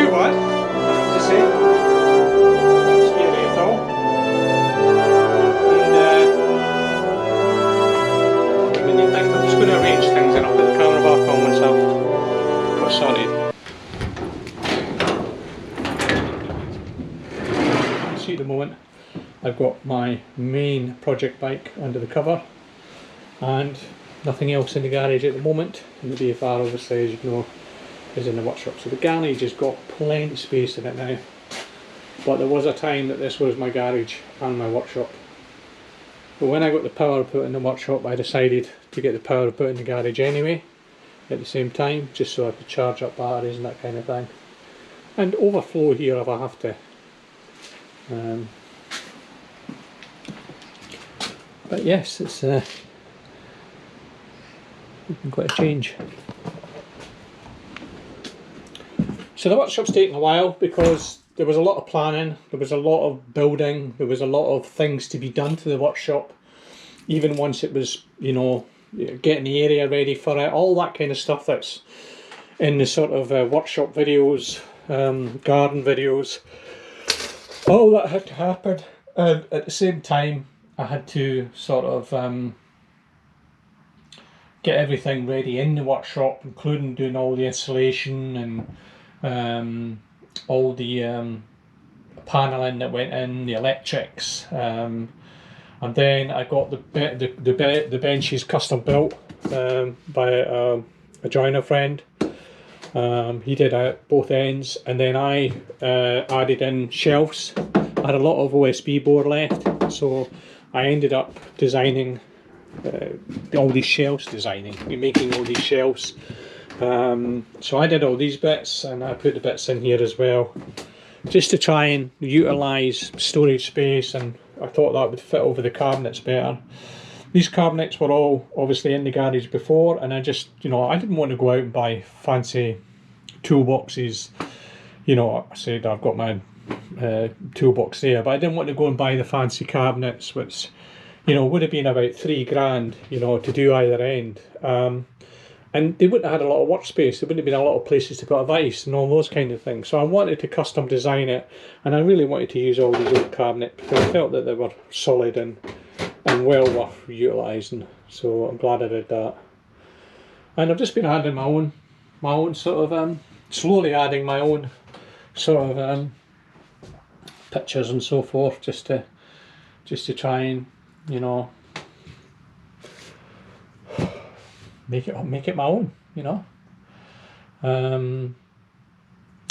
too bad, I have to say. Not scary at all. And when you think I'm just going to arrange things and I'll put the camera back on once I've got sorted. See, at the moment I've got my main project bike under the cover and nothing else in the garage at the moment. And the BFR, obviously, as you know, is in the workshop, so the garage has got plenty of space in it now, but there was a time that this was my garage and my workshop. But when I got the power put in the workshop, I decided to get the power put in the garage anyway at the same time, just so I could charge up batteries and that kind of thing, and overflow here if I have to. But yes, it's been quite a change. So the workshop's taken a while because there was a lot of planning, there was a lot of building, there was a lot of things to be done to the workshop, even once it was, you know, getting the area ready for it, all that kind of stuff that's in the sort of workshop videos, garden videos, all that had to happen. And at the same time I had to sort of get everything ready in the workshop, including doing all the installation and all the paneling that went in, the electrics, and then I got the benches custom built by a joiner friend. He did both ends, and then I added in shelves. I had a lot of OSB board left, so I ended up designing all these shelves, making all these shelves. So I did all these bits, and I put the bits in here as well, just to try and utilise storage space, and I thought that would fit over the cabinets better. These cabinets were all obviously in the garage before, and I just, you know, I didn't want to go out and buy fancy toolboxes. You know, I said I've got my toolbox there, but I didn't want to go and buy the fancy cabinets, which, you know, would have been about £3 you know, to do either end. And they wouldn't have had a lot of workspace, there wouldn't have been a lot of places to put a vice and all those kind of things. So I wanted to custom design it, and I really wanted to use all these old cabinets because I felt that they were solid and well worth utilising. So I'm glad I did that. And I've just been adding my own sort of, slowly adding my own sort of pictures and so forth, just to try and, you know, make it my own, you know. And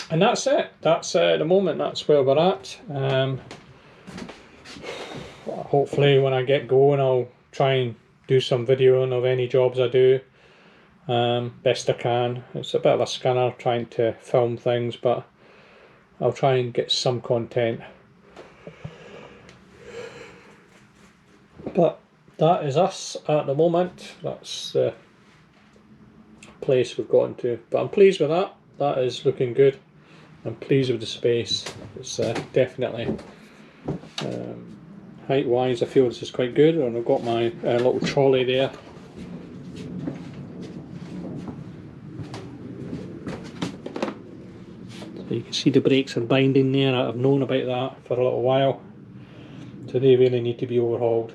that's it. That's at the moment. That's where we're at. Hopefully, when I get going, I'll try and do some videoing of any jobs I do, best I can. It's a bit of a scanner trying to film things, but I'll try and get some content. But that is us at the moment. That's the place we've gotten to, but I'm pleased with that. That is looking good. I'm pleased with the space. It's definitely height wise, I feel this is quite good, and I've got my little trolley there. So you can see the brakes are binding there. I've known about that for a little while, so they really need to be overhauled.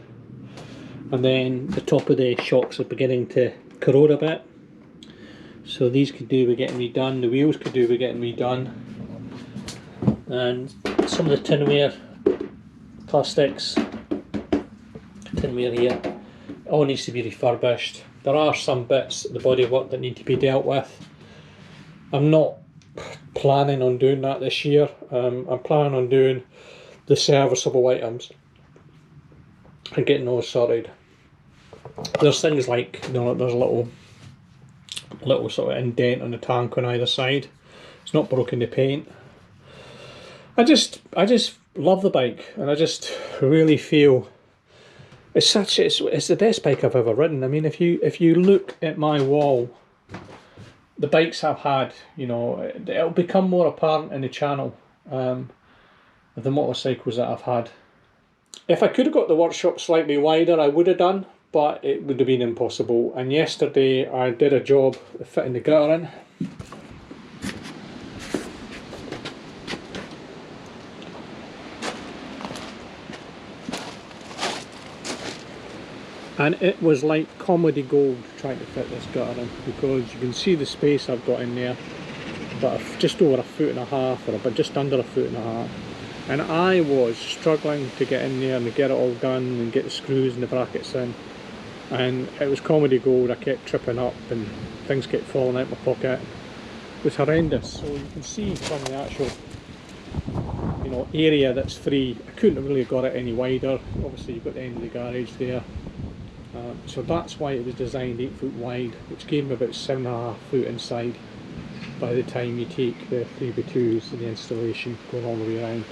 And then the top of the shocks are beginning to corrode a bit, so these could do with getting redone, the wheels could do with getting redone, and some of the tinware, plastics, tinware here, all needs to be refurbished. There are some bits at the bodywork that need to be dealt with. I'm not planning on doing that this year. I'm planning on doing the serviceable items and getting those sorted. There's things like, you know, there's a little sort of indent on the tank on either side. It's not broken the paint. I just love the bike, and I just really feel it's the best bike I've ever ridden. I mean, if you look at my wall, the bikes I've had, you know, it'll become more apparent in the channel, the motorcycles that I've had. If I could have got the workshop slightly wider, I would have done, but it would have been impossible. And yesterday I did a job fitting the gutter in. And it was like comedy gold trying to fit this gutter in, because you can see the space I've got in there, but just over 1.5 feet, or about just under 1.5 feet. And I was struggling to get in there and to get it all done and get the screws and the brackets in. And it was comedy gold. I kept tripping up and things kept falling out my pocket. It was horrendous. So you can see from the actual, you know, area that's free, I couldn't have really got it any wider. Obviously you've got the end of the garage there. So that's why it was designed 8 foot wide, which gave me about 7.5 foot inside by the time you take the 3x2s and the installation going all the way around.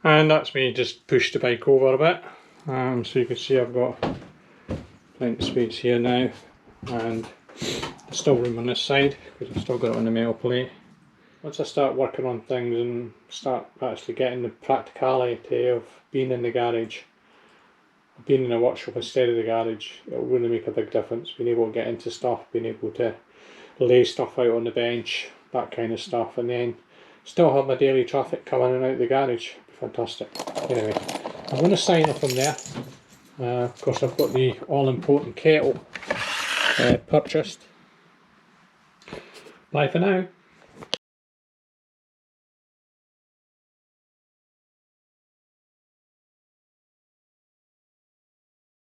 And that's me just pushed the bike over a bit. So you can see I've got plenty of space here now, and there's still room on this side because I've still got it on the metal plate. Once I start working on things and start actually getting the practicality of being in the garage, being in a workshop instead of the garage, it'll really make a big difference. Being able to get into stuff, being able to lay stuff out on the bench, that kind of stuff, and then still have my daily traffic coming in and out the garage. Fantastic. Anyway, I'm going to sign off from there. Of course, I've got the all-important kettle purchased. Bye for now.